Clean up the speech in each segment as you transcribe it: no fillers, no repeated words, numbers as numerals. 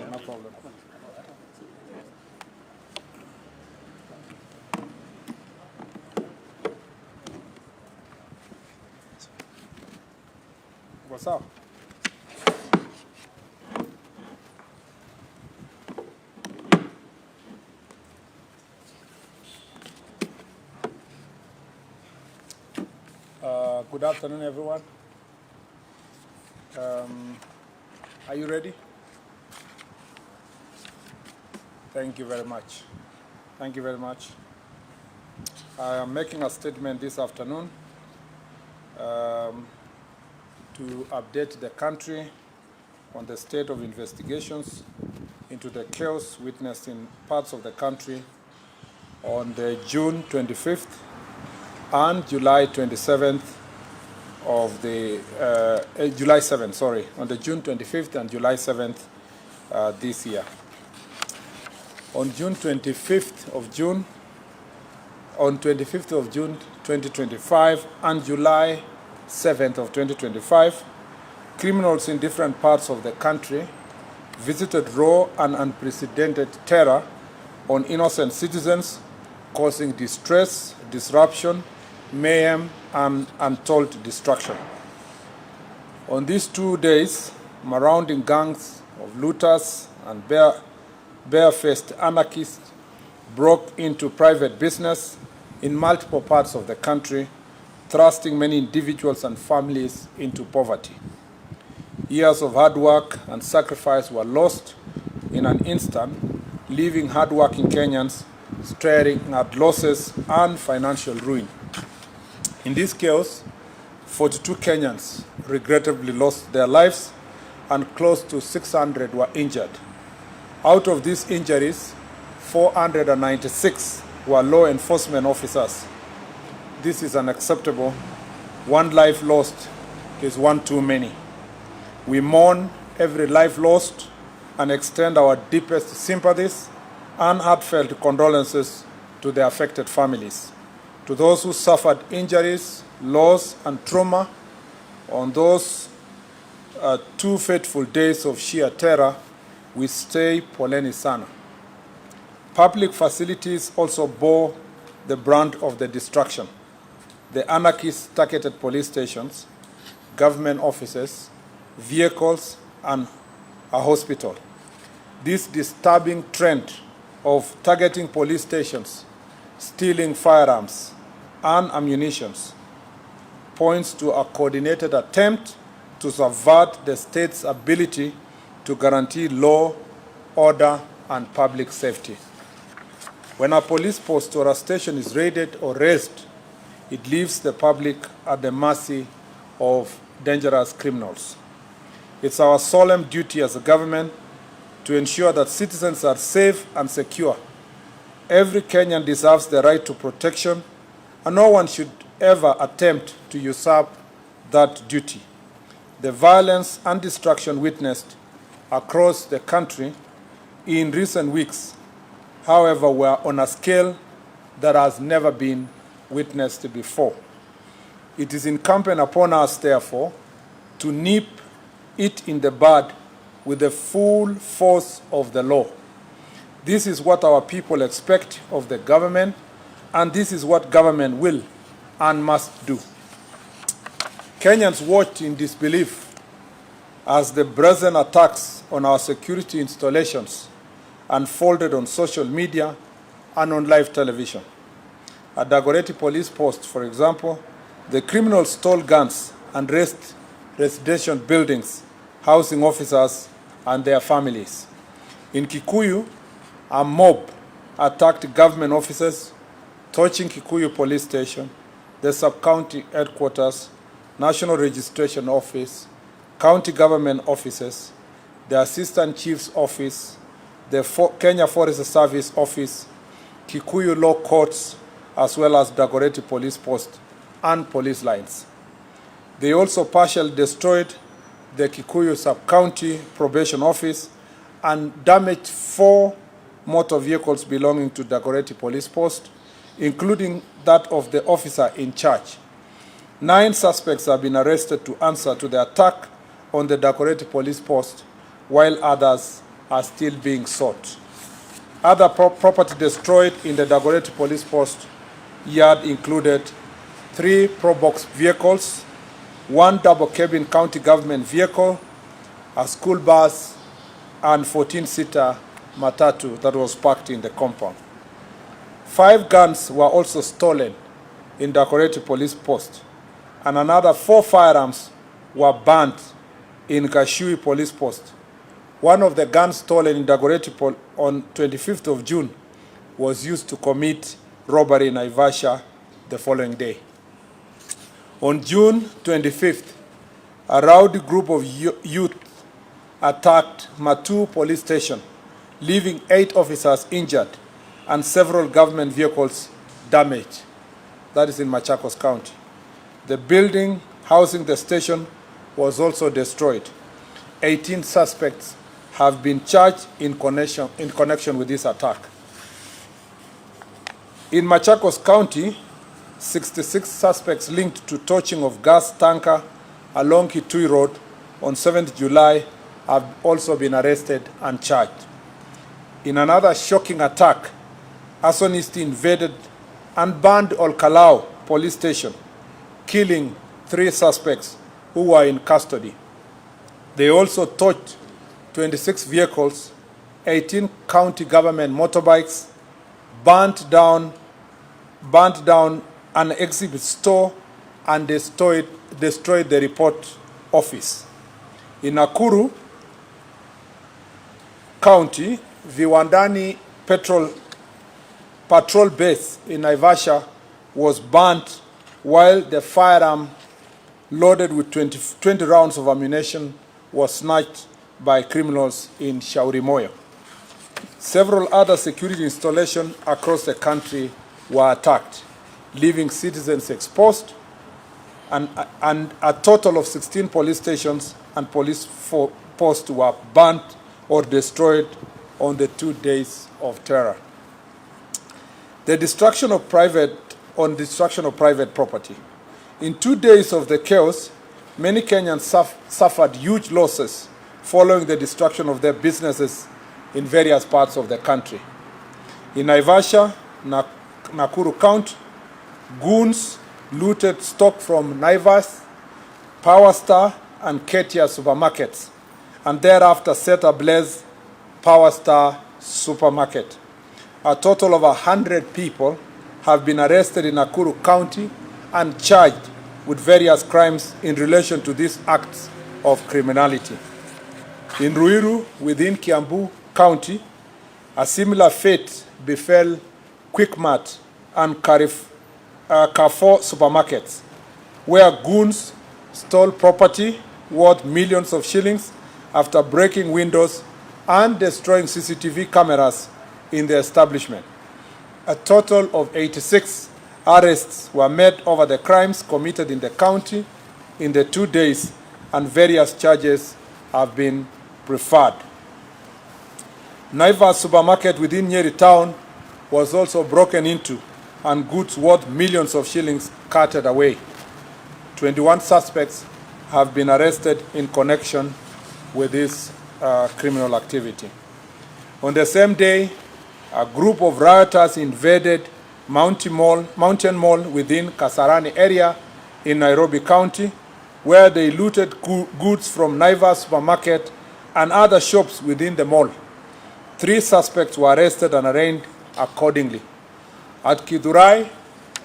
No problem. What's up? Good afternoon, everyone. Are you ready? Thank you very much. Thank you very much. I am making a statement this afternoon to update the country on the state of investigations into the chaos witnessed in parts of the country on the June 25th and July 27th of the July 7th, sorry, on the June 25th and July 7th this year. On June 25th of June, 2025 and July 7th of 2025, criminals in different parts of the country visited raw and unprecedented terror on innocent citizens, causing distress, disruption, mayhem, and untold destruction. On these 2 days, marauding gangs of looters and bare-faced anarchists broke into private business in multiple parts of the country, thrusting many individuals and families into poverty. Years of hard work and sacrifice were lost in an instant, leaving hard-working Kenyans staring at losses and financial ruin. In this chaos, 42 Kenyans regrettably lost their lives and close to 600 were injured. Out of these injuries, 496 were law enforcement officers. This is unacceptable. One life lost is one too many. We mourn every life lost and extend our deepest sympathies and heartfelt condolences to the affected families. To those who suffered injuries, loss, and trauma on those 2 fateful days of sheer terror, we say poleni sana. Public facilities also bore the brunt of the destruction. The anarchists targeted police stations, government offices, vehicles, and a hospital. This disturbing trend of targeting police stations, stealing firearms and ammunition points to a coordinated attempt to subvert the state's ability to guarantee law, order, and public safety. When a police post or a station is raided or razed, it leaves the public at the mercy of dangerous criminals. It's our solemn duty as a government to ensure that citizens are safe and secure. Every Kenyan deserves the right to protection, and no one should ever attempt to usurp that duty. The violence and destruction witnessed across the country in recent weeks, however, were on a scale that has never been witnessed before. It is incumbent upon us, therefore, to nip it in the bud with the full force of the law. This is what our people expect of the government, and this is what government will and must do. Kenyans watched in disbelief as the brazen attacks on our security installations unfolded on social media and on live television. At Dagoretti police post, for example, the criminals stole guns and razed residential buildings, housing officers and their families. In Kikuyu, a mob attacked government offices, torching Kikuyu police station, the sub-county headquarters, National Registration Office, county government offices, the Assistant Chief's Office, the Kenya Forest Service Office, Kikuyu Law Courts, as well as Dagoretti Police Post and police lines. They also partially destroyed the Kikuyu Sub-County Probation Office and damaged 4 motor vehicles belonging to Dagoretti Police Post, including that of the officer in charge. 9 suspects have been arrested to answer to the attack on the Dagoretti Police Post, while others are still being sought. Other property destroyed in the Dagoretti Police Post yard included 3 Probox vehicles, 1 double-cabin county government vehicle, a school bus, and 14-seater matatu that was parked in the compound. 5 guns were also stolen in Dagoretti Police Post, and another 4 firearms were burnt in Gashui Police Post. One of the guns stolen in Dagoretti on 25th of June was used to commit robbery in Naivasha the following day. On June 25th, a rowdy group of youth attacked Matu Police Station, leaving 8 officers injured and several government vehicles damaged. That is in Machakos County. The building housing the station was also destroyed. 18 suspects have been charged in connection with this attack. In Machakos County, 66 suspects linked to torching of gas tanker along Kitui Road on 7th July have also been arrested and charged. In another shocking attack, arsonists invaded and burned Olkalau police station, killing 3 suspects who were in custody. They also torched 26 vehicles, 18 county government motorbikes, burnt down an exhibit store, and destroyed the report office. In Nakuru County, Viwandani patrol base in Naivasha was burnt, while the firearm loaded with 20 rounds of ammunition was snatched by criminals in Shauri Moyo. Several other security installations across the country were attacked, leaving citizens exposed, and a total of 16 police stations and police posts were burnt or destroyed on the 2 days of terror. The destruction of private property. In 2 days of the chaos, many Kenyans suffered huge losses following the destruction of their businesses in various parts of the country. In Naivasha, Nakuru County, goons looted stock from Naivas, Power Star, and Ketia supermarkets, and thereafter set ablaze Power Star supermarket. A total of 100 people have been arrested in Nakuru County and charged with various crimes in relation to these acts of criminality. In Ruiru, within Kiambu County, a similar fate befell Quickmart and Carrefour supermarkets, where goons stole property worth millions of shillings after breaking windows and destroying CCTV cameras in the establishment. A total of 86 arrests were made over the crimes committed in the county in the 2 days, and various charges have been preferred. Naivas supermarket within Nyeri town was also broken into and goods worth millions of shillings carted away. 21 suspects have been arrested in connection with this criminal activity. On the same day, a group of rioters invaded Mountain Mall within Kasarani area in Nairobi County, where they looted goods from Naivas supermarket and other shops within the mall. 3 suspects were arrested and arraigned accordingly. At Kidurai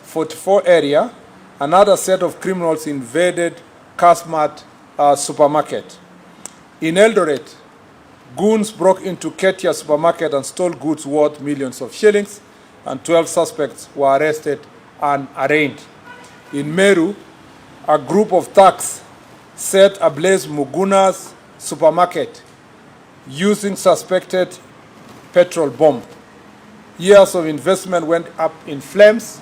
44 area, another set of criminals invaded Kasmart supermarket. In Eldoret, goons broke into Ketia supermarket and stole goods worth millions of shillings, and 12 suspects were arrested and arraigned. In Meru, a group of thugs set ablaze Muguna's supermarket using suspected petrol bomb. Years of investment went up in flames.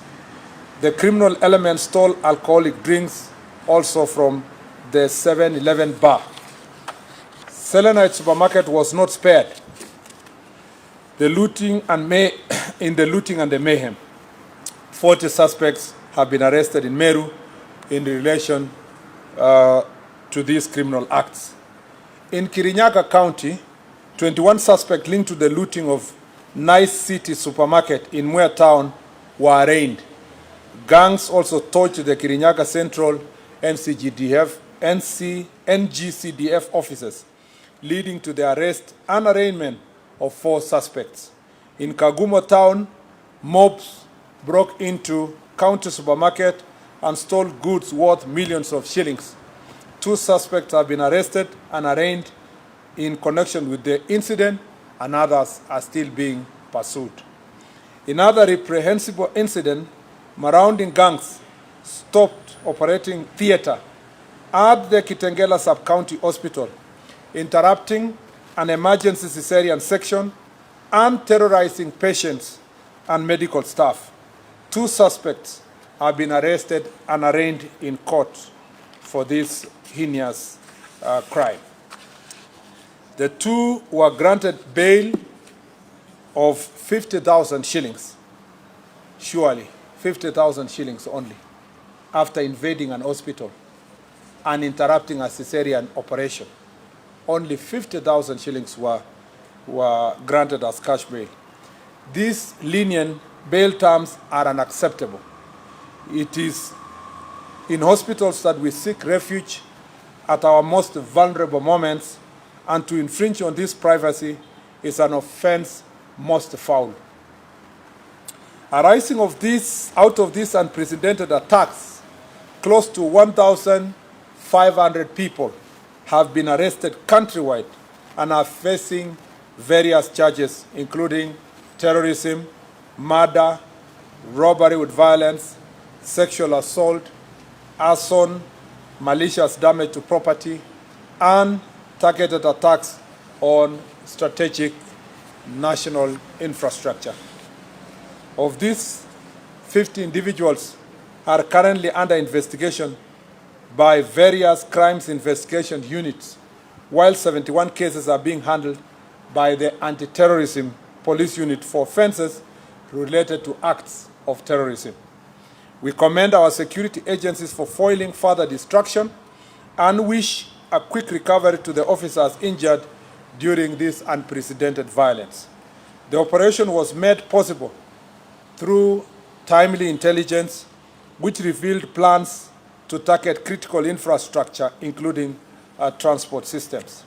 The criminal element stole alcoholic drinks also from the 7-Eleven bar. Selenite supermarket was not spared in the looting and the mayhem. 40 suspects have been arrested in Meru in relation to these criminal acts. In Kirinyaga County, 21 suspects linked to the looting of Nice City supermarket in Muir Town were arraigned. Gangs also torched the Kirinyaga Central NGCDF offices, leading to the arrest and arraignment of 4 suspects. In Kagumo Town, mobs broke into county supermarket and stole goods worth millions of shillings. 2 suspects have been arrested and arraigned in connection with the incident, and others are still being pursued. In other reprehensible incident, marauding gangs stopped operating theater at the Kitengela Sub-County Hospital, interrupting an emergency cesarean section and terrorizing patients and medical staff. 2 suspects have been arrested and arraigned in court for this heinous crime. The 2 were granted bail of 50,000 shillings, surely 50,000 shillings only, after invading an hospital and interrupting a cesarean operation. Only 50,000 shillings were granted as cash bail. These lenient bail terms are unacceptable. It is in hospitals that we seek refuge at our most vulnerable moments, and to infringe on this privacy is an offense most foul. Arising out of these unprecedented attacks, close to 1,500 people have been arrested countrywide and are facing various charges, including terrorism, murder, robbery with violence, sexual assault, arson, malicious damage to property, and targeted attacks on strategic national infrastructure. Of these, 50 individuals are currently under investigation by various crimes investigation units, while 71 cases are being handled by the anti-terrorism police unit for offenses related to acts of terrorism. We commend our security agencies for foiling further destruction and wish a quick recovery to the officers injured during this unprecedented violence. The operation was made possible through timely intelligence, which revealed plans to target critical infrastructure, including transport systems.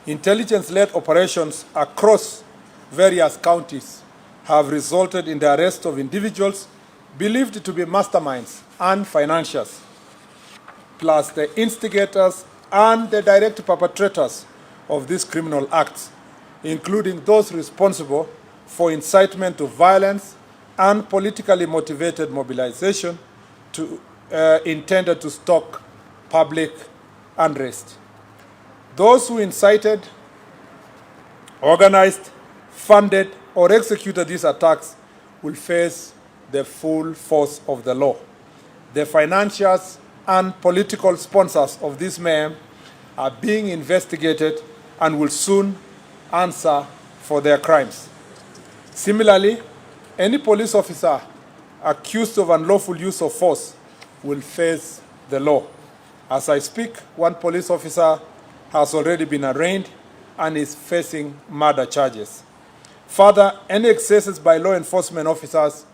Intelligence-led operations across various counties have resulted in the arrest of individuals believed to be masterminds and financiers, plus the instigators and the direct perpetrators of these criminal acts, including those responsible for incitement to violence and politically motivated mobilization intended to stoke public unrest. Those who incited, organized, funded, or executed these attacks will face the full force of the law. The financiers and political sponsors of this mayhem are being investigated and will soon answer for their crimes. Similarly, any police officer accused of unlawful use of force will face the law. As I speak, 1 police officer has already been arraigned and is facing murder charges. Further, any excesses by law enforcement officers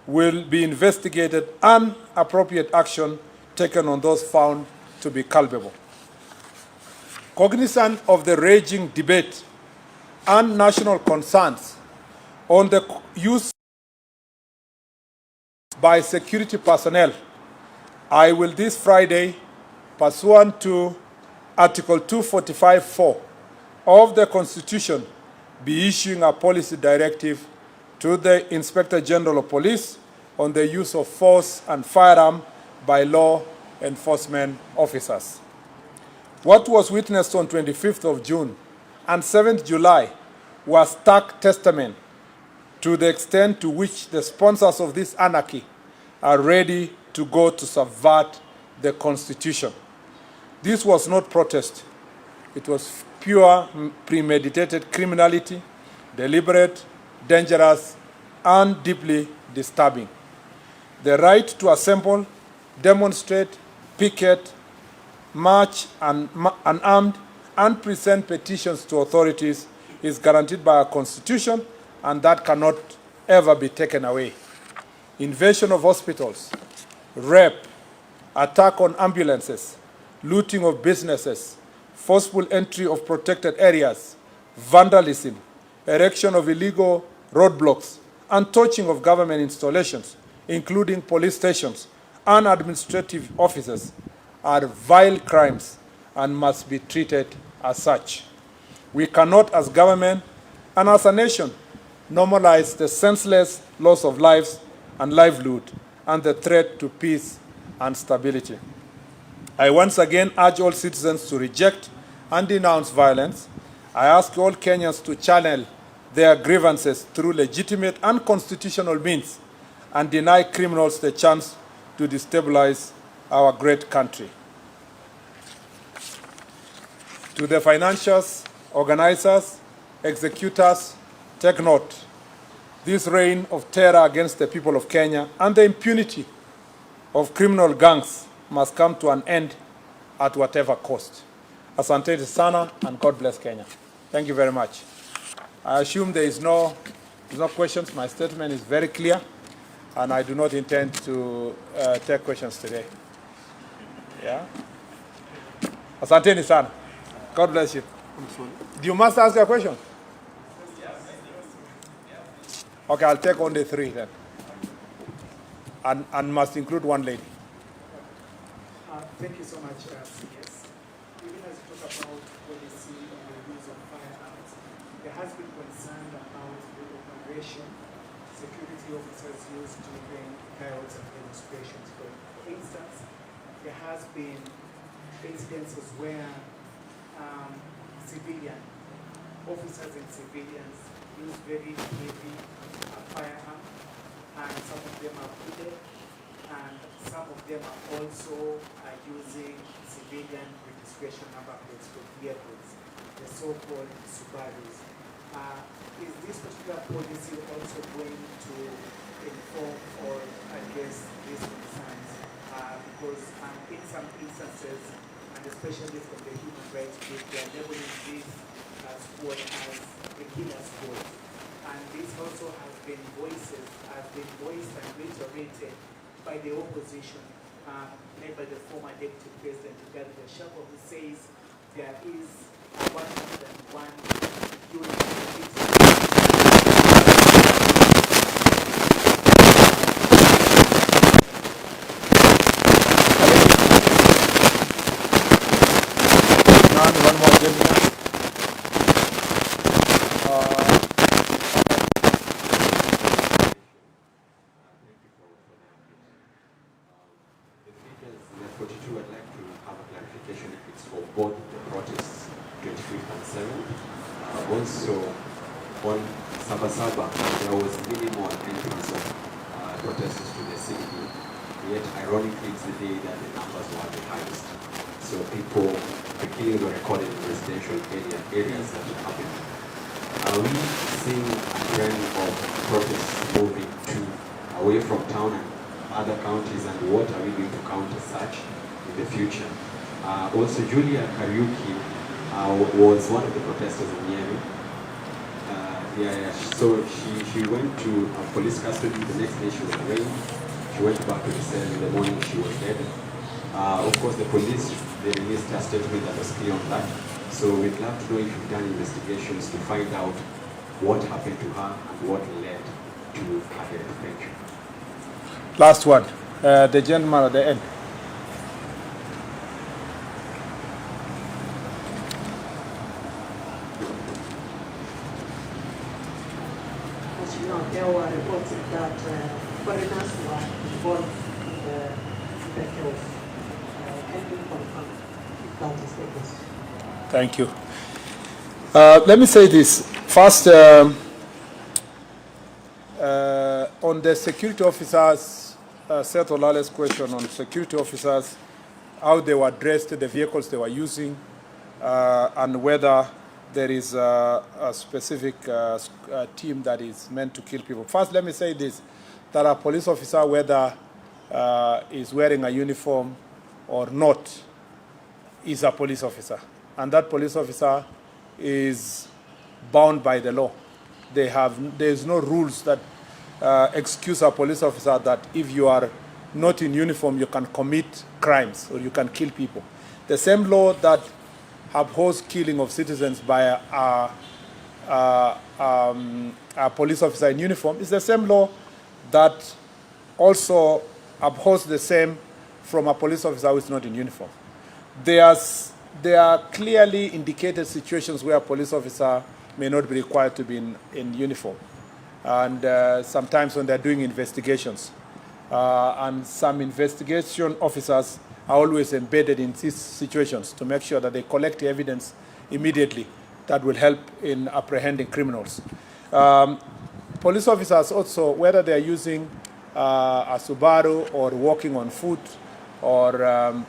will be investigated and appropriate action taken on those found to be culpable. Cognizant of the raging debate and national concerns on the use by security personnel, I will this Friday, pursuant to Article 245(4) of the Constitution, be issuing a policy directive to the Inspector General of Police on the use of force and firearm by law enforcement officers. What was witnessed on 25th of June and 7th July was stark testament to the extent to which the sponsors of this anarchy are ready to go to subvert the Constitution. This was not protest. It was pure premeditated criminality, deliberate, dangerous, and deeply disturbing. The right to assemble, demonstrate, picket, march unarmed, and present petitions to authorities is guaranteed by our Constitution, and that cannot ever be taken away. Invasion of hospitals, rape, attack on ambulances, looting of businesses, forceful entry of protected areas, vandalism, erection of illegal roadblocks, and torching of government installations, including police stations and administrative offices, are vile crimes and must be treated as such. We cannot, as government and as a nation, normalize the senseless loss of lives and livelihood and the threat to peace and stability. I once again urge all citizens to reject and denounce violence. I ask all Kenyans to channel their grievances through legitimate and constitutional means and deny criminals the chance to destabilize our great country. To the financiers, organizers, executors, take note. This reign of terror against the people of Kenya and the impunity of criminal gangs must come to an end at whatever cost. Asanteni sana, and God bless Kenya. Thank you very much. I assume there's no questions. My statement is very clear, and I do not intend to take questions today. Yeah? Asanteni sana. God bless you. Do you must ask a question? Okay, I'll take only 3 then. And must include one lady. Thank you so much, CS. Even as you talk about policy on the use of firearms, there has been concern about the operation security officers use during riots and demonstrations. For instance, there has been incidences where civilian officers and civilians use very heavy firearms, and some of them are hooded, and some of them are also using civilian registration number plates for vehicles, the so-called Subarus. Is this particular policy also going to inform or address these concerns? Because in some instances, and especially from the human rights group, they are labeling this squad as the killer squad. And this also has been voiced and reiterated by the opposition, led by the former deputy president, Rigathi Gachagua, who says there is 101 One more gentleman. Both the protests 23.7. Also, on SABA SABA, there was minimal entrance of protesters to the city. Yet, ironically, it's the day that the numbers were the highest. So people, the killings were recorded in residential areas that are happening. Are we seeing a trend of protests moving away from town and other counties, and what are we going to counter such in the future? Also, Julia Kariuki was one of the protesters in Miami. So she went to police custody. The next day she was arraigned. She went back to the cell. In the morning she was dead. Of course, the police, they released a statement that was clear on that. So we'd love to know if you've done investigations to find out what happened to her and what led to her death. Thank you. Last one. The gentleman at the end. As you know, there were reports that foreigners were involved in the kills. Can you confirm if that is the case? Thank you. Let me say this. First, on the security officers, Seth Olale's question on security officers, how they were dressed, the vehicles they were using, and whether there is a specific team that is meant to kill people. First, let me say this, that a police officer, whether is wearing a uniform or not, is a police officer. and that police officer is bound by the law. There's no rules that excuse a police officer that if you are not in uniform, you can commit crimes or you can kill people. The same law that upholds killing of citizens by a police officer in uniform is the same law that also upholds the same from a police officer who is not in uniform. There are clearly indicated situations where a police officer may not be required to be in uniform. And sometimes when they're doing investigations. And some investigation officers are always embedded in these situations to make sure that they collect the evidence immediately that will help in apprehending criminals. Police officers also, whether they're using a Subaru or walking on foot or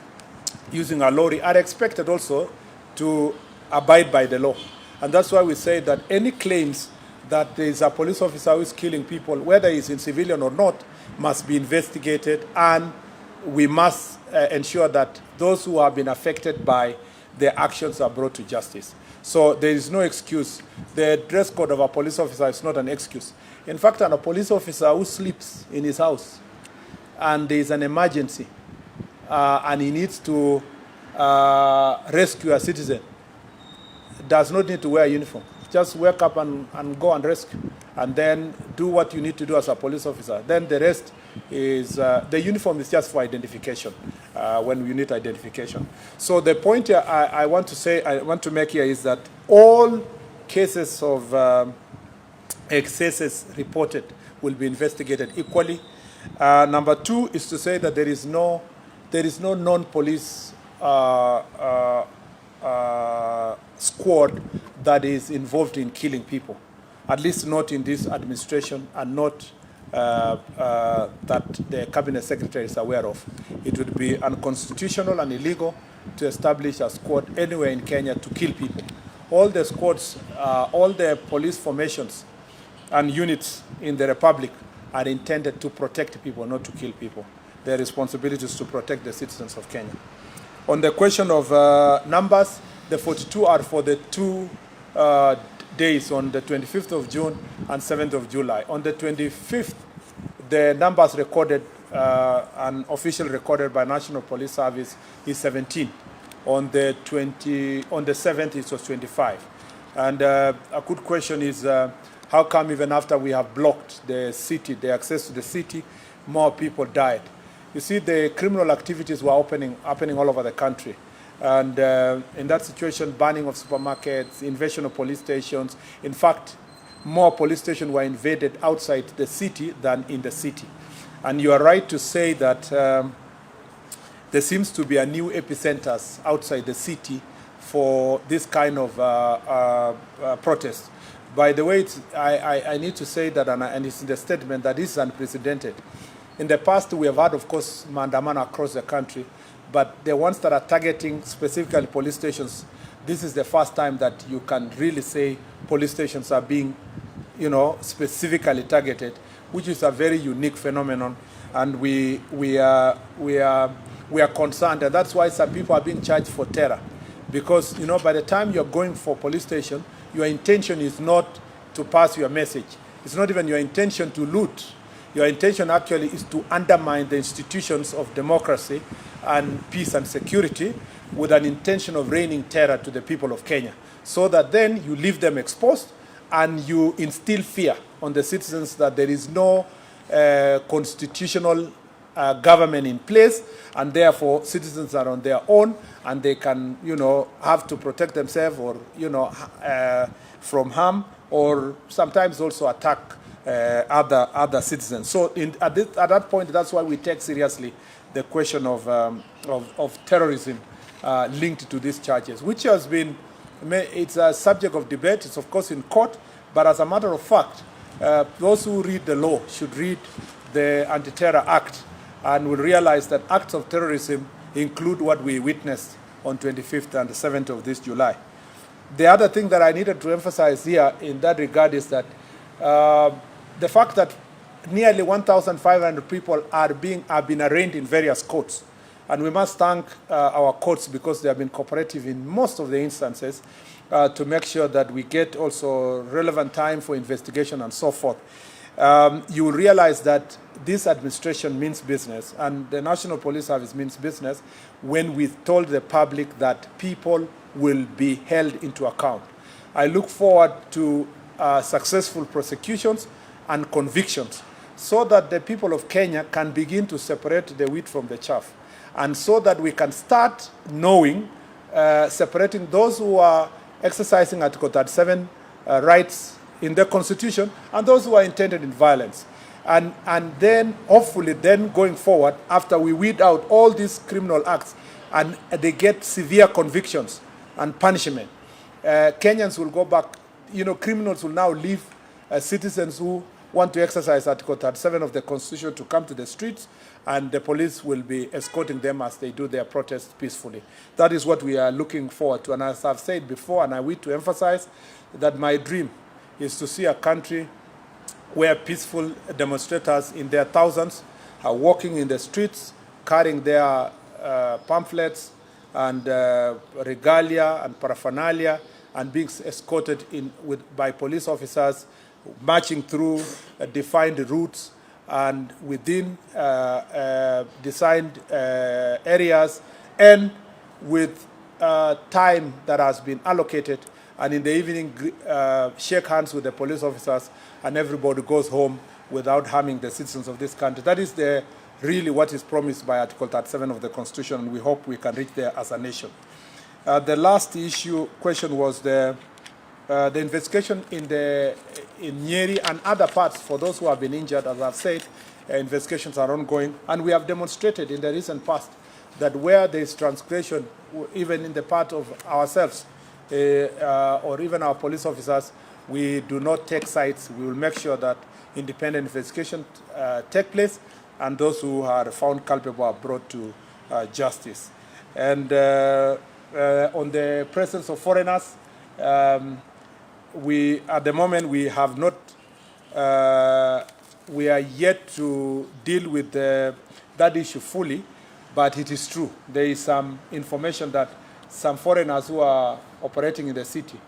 using a lorry, are expected also to abide by the law. And that's why we say that any claims that there is a police officer who is killing people, whether he's in civilian or not, must be investigated, and we must ensure that those who have been affected by their actions are brought to justice. So there is no excuse. The dress code of a police officer is not an excuse. In fact, a police officer who sleeps in his house and there is an emergency and he needs to rescue a citizen does not need to wear a uniform. Just wake up and go and rescue, and then do what you need to do as a police officer. Then the rest is, the uniform is just for identification, when you need identification. So the point here I want to make here is that all cases of excesses reported will be investigated equally. Number two is to say that there is no non-police squad that is involved in killing people, at least not in this administration, and not that the cabinet secretary is aware of. It would be unconstitutional and illegal to establish a squad anywhere in Kenya to kill people. All the squads, all the police formations and units in the Republic are intended to protect people, not to kill people. Their responsibility is to protect the citizens of Kenya. On the question of numbers, the 42 are for the 2 days, on the 25th of June and 7th of July. On the 25th, the numbers recorded, and official recorded by National Police Service, is 17. On the 7th, it was 25. And a good question is, how come even after we have blocked the city, the access to the city, more people died? You see, the criminal activities were happening all over the country. And in that situation, banning of supermarkets, invasion of police stations. In fact, more police stations were invaded outside the city than in the city. And you are right to say that there seems to be a new epicenters outside the city for this kind of protest. By the way, I need to say that, and it's in the statement, that this is unprecedented. In the past, we have had, of course, maandamano across the country, but the ones that are targeting specifically police stations, this is the first time that you can really say police stations are being, specifically targeted, which is a very unique phenomenon, and we are concerned, and that's why some people are being charged for terror, because by the time you're going for police station, your intention is not to pass your message. It's not even your intention to loot. Your intention actually is to undermine the institutions of democracy and peace and security with an intention of raining terror to the people of Kenya, so that then you leave them exposed and you instill fear on the citizens that there is no constitutional government in place, and therefore citizens are on their own and they can, have to protect themselves or, from harm, or sometimes also attack other citizens. So at that point, that's why we take seriously the question of terrorism linked to these charges, which has been, it's a subject of debate. It's of course in court, but as a matter of fact, those who read the law should read the Anti-Terror Act and will realize that acts of terrorism include what we witnessed on 25th and the 7th of this July. The other thing that I needed to emphasize here in that regard is that the fact that nearly 1,500 people have been arraigned in various courts. And we must thank our courts because they have been cooperative in most of the instances to make sure that we get also relevant time for investigation and so forth. You will realize that this administration means business and the National Police Service means business when we told the public that people will be held into account. I look forward to successful prosecutions and convictions so that the people of Kenya can begin to separate the wheat from the chaff, and so that we can start knowing, separating those who are exercising Article 37 rights in the Constitution and those who are intended in violence. And then, hopefully, then going forward, after we weed out all these criminal acts and they get severe convictions and punishment, Kenyans will go back, criminals will now leave citizens who want to exercise Article 37 of the Constitution to come to the streets, and the police will be escorting them as they do their protests peacefully. That is what we are looking forward to. And as I've said before, and I wish to emphasize, that my dream is to see a country where peaceful demonstrators in their thousands are walking in the streets, carrying their pamphlets and regalia and paraphernalia, and being escorted by police officers, marching through defined routes and within designed areas, and with time that has been allocated, and in the evening shake hands with the police officers, and everybody goes home without harming the citizens of this country. That is really what is promised by Article 37 of the Constitution, and we hope we can reach there as a nation. The last question was the investigation in Nyeri and other parts. For those who have been injured, as I've said, investigations are ongoing, and we have demonstrated in the recent past that where there is transgression, even in the part of ourselves or even our police officers, we do not take sides. We will make sure that independent investigation take place, and those who are found culpable are brought to justice. And on the presence of foreigners, at the moment we have not, we are yet to deal with that issue fully, but it is true. There is some information that some foreigners who are operating in the city,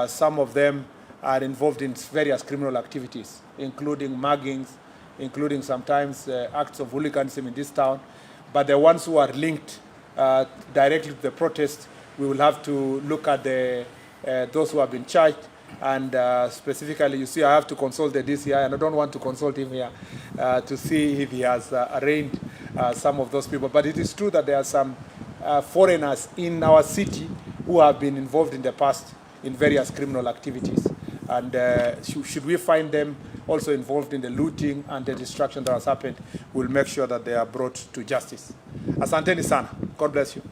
some of them are involved in various criminal activities, including muggings, including sometimes acts of hooliganism in this town. But the ones who are linked directly to the protest, we will have to look at those who have been charged. And specifically, you see, I have to consult the DCI, and I don't want to consult him here to see if he has arraigned some of those people. But it is true that there are some foreigners in our city who have been involved in the past in various criminal activities. And should we find them also involved in the looting and the destruction that has happened, we'll make sure that they are brought to justice. Asanteni sana. God bless you.